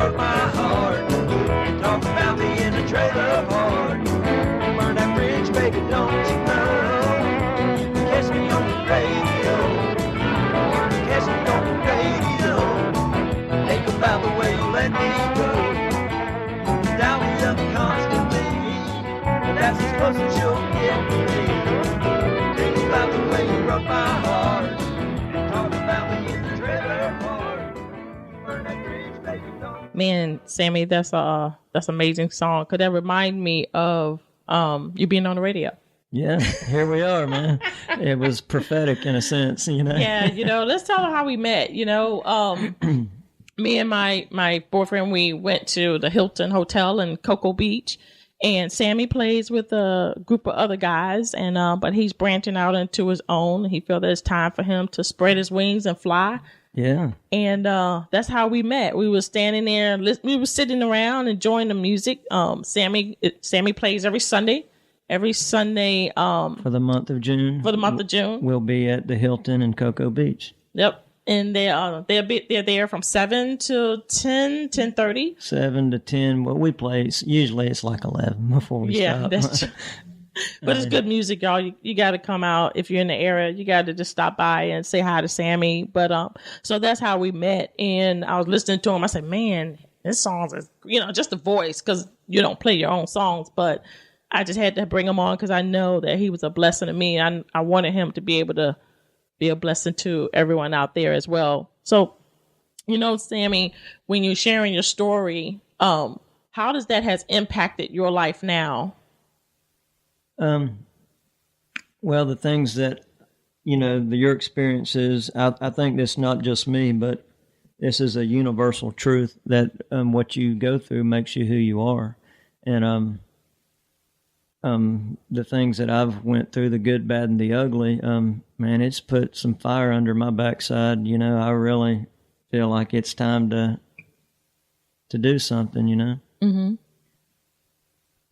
broke my heart. Talk about me in the trailer park. Burn that bridge, baby, don't you know? You can catch me on the radio. Catch me on the radio. Think about the way you let me go. Down me up constantly. But that's as close as you'll get to me. Think about the way you broke my heart. Talk about me in the trailer park. Burn that bridge, baby, don't. Man, Sammy, that's amazing song. Could that remind me of you being on the radio? Yeah, here we are, man. It was prophetic in a sense, you know. Yeah, let's tell her how we met. Me and my boyfriend, we went to the Hilton Hotel in Cocoa Beach, and Sammy plays with a group of other guys, and but he's branching out into his own. He felt that it's time for him to spread his wings and fly. Yeah. And that's how we met. We were standing there, we were sitting around enjoying the music. Sammy plays every Sunday. For the month of June. We'll be at the Hilton in Cocoa Beach. Yep. And they're there from 7 to 10:30. 7 to 10. Well, we play, usually it's like 11 before we stop. Yeah, that's true. But it's good music, y'all. You got to come out if you're in the area. You got to just stop by and say hi to Sammy. But so that's how we met. And I was listening to him. I said, man, this song is, just the voice, because you don't play your own songs. But I just had to bring him on because I know that he was a blessing to me. I wanted him to be able to be a blessing to everyone out there as well. So, Sammy, when you're sharing your story, how does that has impacted your life now? Well, the things that, your experiences, I think that's not just me, but this is a universal truth that what you go through makes you who you are. And the things that I've went through, the good, bad, and the ugly, man, it's put some fire under my backside. I really feel like it's time to do something, Mm-hmm.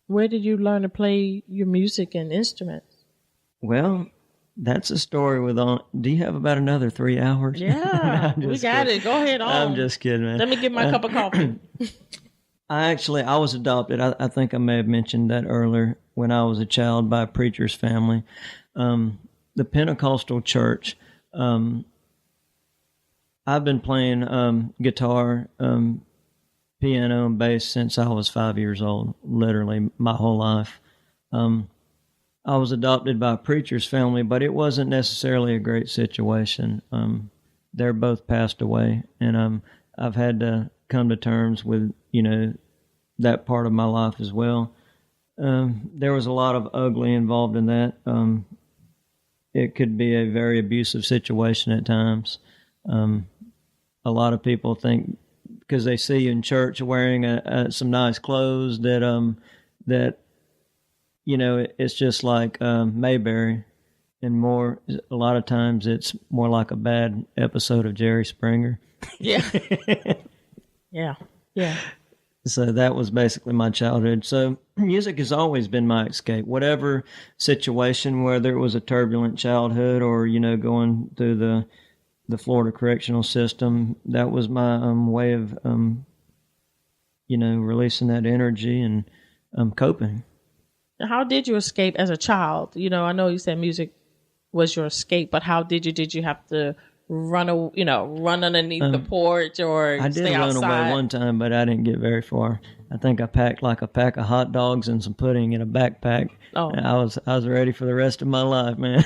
Where did you learn to play your music and instruments? Well, that's a story do you have about another 3 hours? Yeah, No, we got kidding. it. Go ahead on. I'm just kidding, man. Let me get my cup of coffee. I was adopted. I think I may have mentioned that earlier when I was a child by a preacher's family. The Pentecostal church, I've been playing guitar, piano, and bass since I was 5 years old, literally my whole life. I was adopted by a preacher's family, but it wasn't necessarily a great situation. They're both passed away, and I've had to come to terms with, that part of my life as well. There was a lot of ugly involved in that. It could be a very abusive situation at times. A lot of people think because they see you in church wearing some nice clothes that it's just like Mayberry, and a lot of times it's more like a bad episode of Jerry Springer. Yeah. Yeah. So that was basically my childhood. So music has always been my escape. Whatever situation, whether it was a turbulent childhood or, going through the Florida correctional system, that was my way of, releasing that energy and coping. How did you escape as a child? I know you said music was your escape, but how did you have to run underneath the porch or I did stay run outside? away one time, but I didn't get very far. I think I packed like a pack of hot dogs and some pudding in a backpack. Oh, I was ready for the rest of my life, man.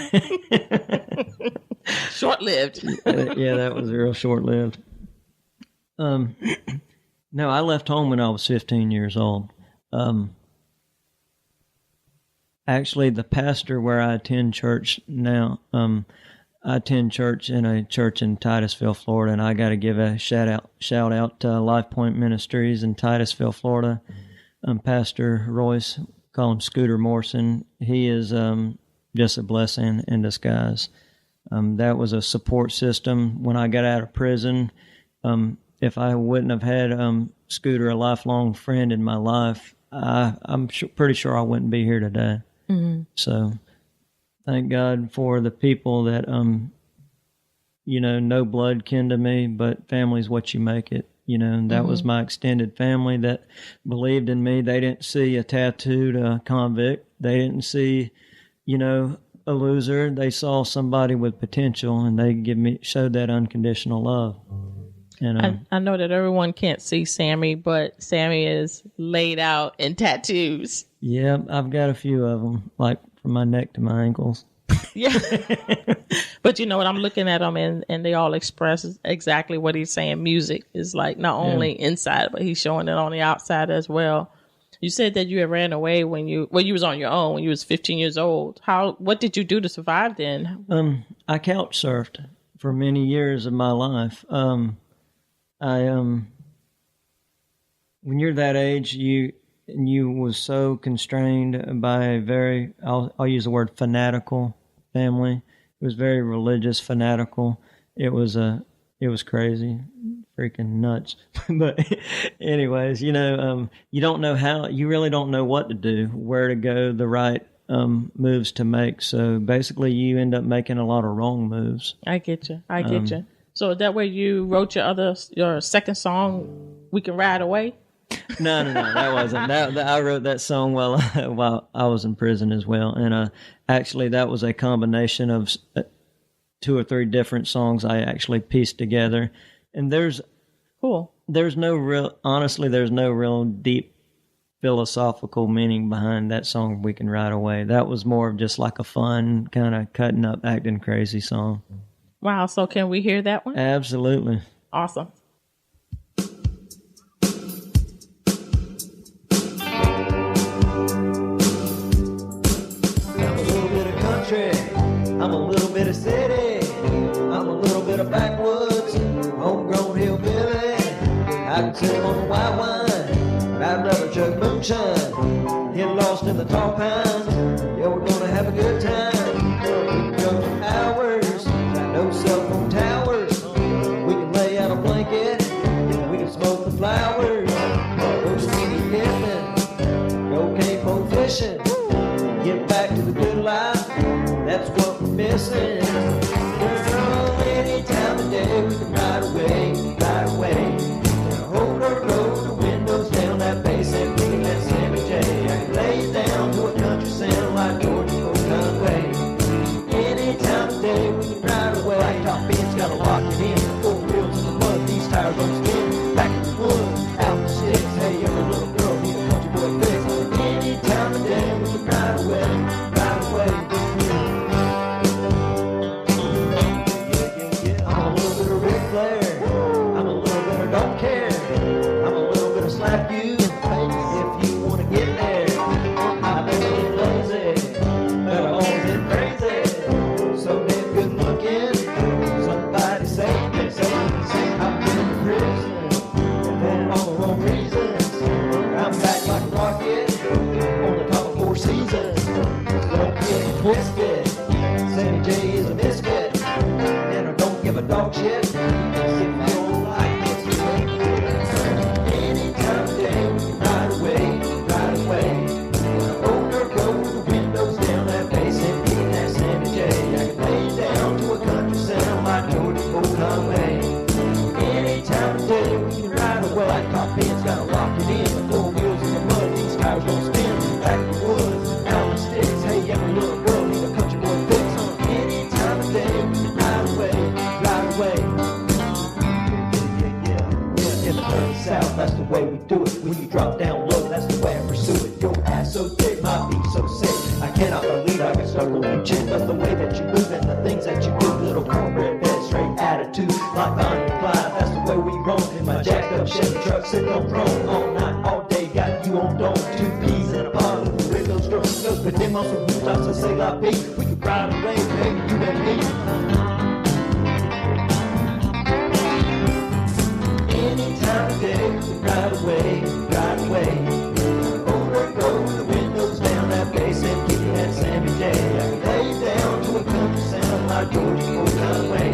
Short-lived. Yeah, that was real short-lived. No, I left home when I was 15 years old. Actually, the pastor where I attend church now, I attend church in a church in Titusville, Florida, and I got to give a shout out to Life Point Ministries in Titusville, Florida. Pastor Royce, call him Scooter Morrison. He is just a blessing in disguise. That was a support system when I got out of prison. If I wouldn't have had Scooter, a lifelong friend in my life, I'm pretty sure I wouldn't be here today. Mm-hmm. So thank God for the people that, no blood kin to me, but family's what you make it. And that was my extended family that believed in me. They didn't see a tattooed convict. They didn't see, a loser. They saw somebody with potential, and they showed that unconditional love. And I know that everyone can't see Sammy, but Sammy is laid out in tattoos. Yeah, I've got a few of them, like from my neck to my ankles. Yeah. But you know what? I'm looking at them and they all express exactly what he's saying. Music is like not only inside, but he's showing it on the outside as well. You said that you had ran away when you was on your own when you was 15 years old. What did you do to survive then? I couch surfed for many years of my life. When you're that age, you was so constrained by a very, I'll use the word fanatical family. It was very religious, fanatical. It was crazy, freaking nuts. But anyways, you don't know you really don't know what to do, where to go, the right moves to make. So basically you end up making a lot of wrong moves. I get you. So that way you wrote your second song, We Can Ride Away? No, that wasn't. I wrote that song while I was in prison as well. And actually that was a combination of 2 or 3 different songs I actually pieced together. And there's no real deep philosophical meaning behind that song, We Can Ride Away. That was more of just like a fun, kind of cutting up, acting crazy song. Wow. So can we hear that one? Absolutely. Awesome. I'm a little bit of city, I'm a little bit of backwoods, homegrown hillbilly. I can sip on the white wine, but I'd rather chug moonshine. Get lost in the tall pines, yeah, we're gonna have a good time. We can go for hours, no cell phone towers. We can lay out a blanket, we can smoke the flowers. Go skinny dipping, go capo fishing, get back to the good life. That's what we're missing. Girl, any time of day we can ride away, ride away. Hold our road, the windows down, that bass and bring that Sammy J. I can lay it down to a country sound like Georgia Old Conway. Any time of day we can ride away. Blacktop Benz gotta lock it in. 4 wheels in the mud, these tires don't spin. Back in the woods, out the sticks. Hey, every little girl need a country boy fix. Any time of day we can ride away, ride away. Slap you in the face if you want to get there. I've been lazy, but I've always been crazy. So damn good looking, somebody save me. I've been in prison, and all the wrong reasons. I'm back like a rocket, on the top of 4 seasons. Don't get it twisted, Sammy J is a misfit, and I don't give a dog shit. If you don't like this, you make it. Ride away. Hold her road, the windows down, that bass and beat that Sammy J. I can lay down to a country sound like Georgia Old Conway. Any time of day we can ride away. Blacktop Benz gotta lock it in. 4 wheels in the mud, these tires don't spin. Back in the woods, out the sticks. Hey, every little girl need a country boy fix. Any time of day we can ride away, ride away. In the dirty south, that's the way we do it. When you drop down low, that's the way I pursue it. Your ass so thick, my beat so sick. I cannot believe I got stuck on your chin. But the way that you move and the things that you do, little cornbread head, straight attitude, like Bonnie and Clyde. That's the way we roll. In my jacked up Chevy truck, sitting on throne all night, all day. Got you on dome, 2 peas in a pod with the windows drunk. Those put them on some rooftops and say la vie. We can ride away, baby, you and me. Any time of day, ride away, ride away. Hold her road, the windows down, that bass and keep that Sammy J. I can lay down to a country sound like Georgia Old Conway.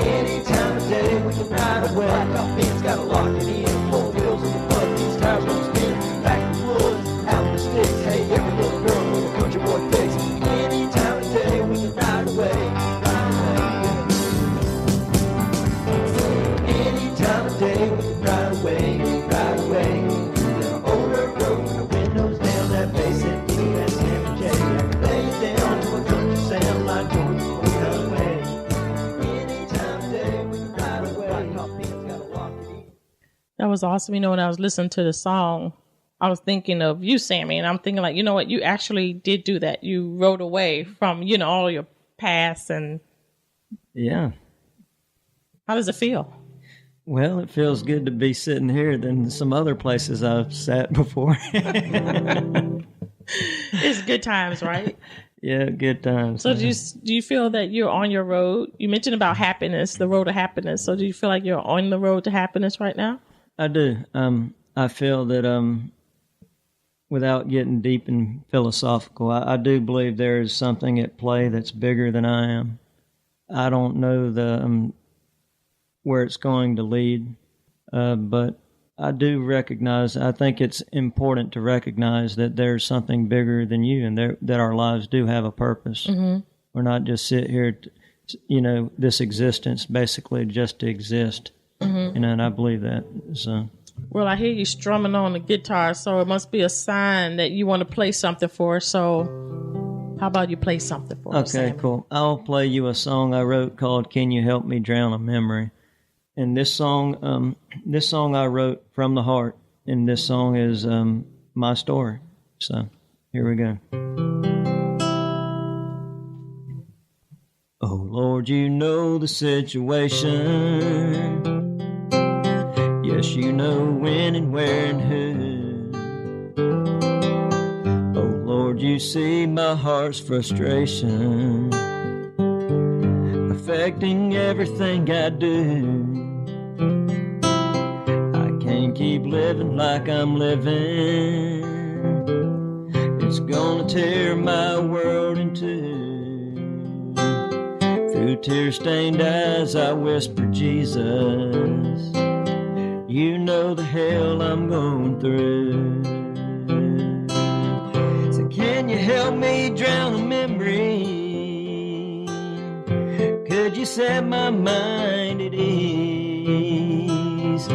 Any time of day, we can ride away. Blacktop Benz gotta lock it in. 4 wheels in the mud, these tires don't spin. Back in the woods, out the sticks. Hey, every little girl with a country boy fix. Any time of day, we can ride away, ride away. Any time of day, we can was awesome. You know, when I was listening to the song, I was thinking of you, Sammy, and I'm thinking like, you know what, you actually did do that. You rode away from, you know, all your past. And Yeah. how does it feel? Well, it feels good to be sitting here than some other places I've sat before. It's good times, right? Yeah, good times. So do you feel that you're on your road? You mentioned about happiness, the road to happiness. So do you feel like you're on the road to happiness right now? I do. I feel that without getting deep and philosophical, I do believe there is something at play that's bigger than I am. I don't know where it's going to lead, but I do recognize, I think it's important to recognize that there's something bigger than you, and that our lives do have a purpose. Mm-hmm. We're not just sit here, this existence basically just to exist. Mm-hmm. And I believe that. So. Well, I hear you strumming on the guitar, so it must be a sign that you want to play something for us. So how about you play something for us? Okay, Sammy? cool. I'll play you a song I wrote called "Can You Help Me Drown a Memory?" And this song I wrote from the heart, and this song is my story. So here we go. Oh Lord, you know the situation. Yes, you know when and where and who. Oh Lord, you see my heart's frustration affecting everything I do. I can't keep living like I'm living. It's gonna tear my world in two. Through tear-stained eyes I whisper, Jesus, you know the hell I'm going through. So can you help me drown a memory? Could you set my mind at ease?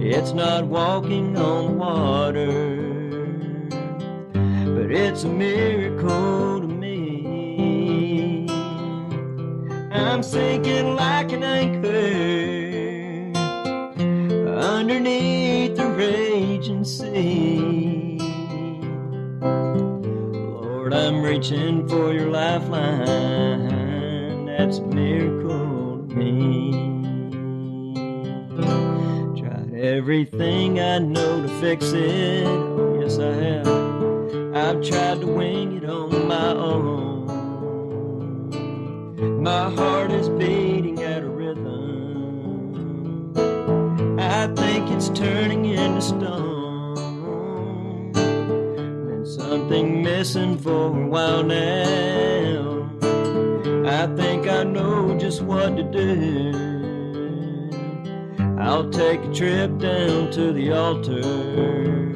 It's not walking on the water, but it's a miracle to me. I'm sinking like an anchor underneath the raging sea. Lord, I'm reaching for your lifeline. That's a miracle to me. Tried everything I know to fix it. Oh, yes, I have. I've tried to wing it on my own. My heart is beating at a rhythm. I think it's turning into stone. There's something missing for a while now. I think I know just what to do. I'll take a trip down to the altar.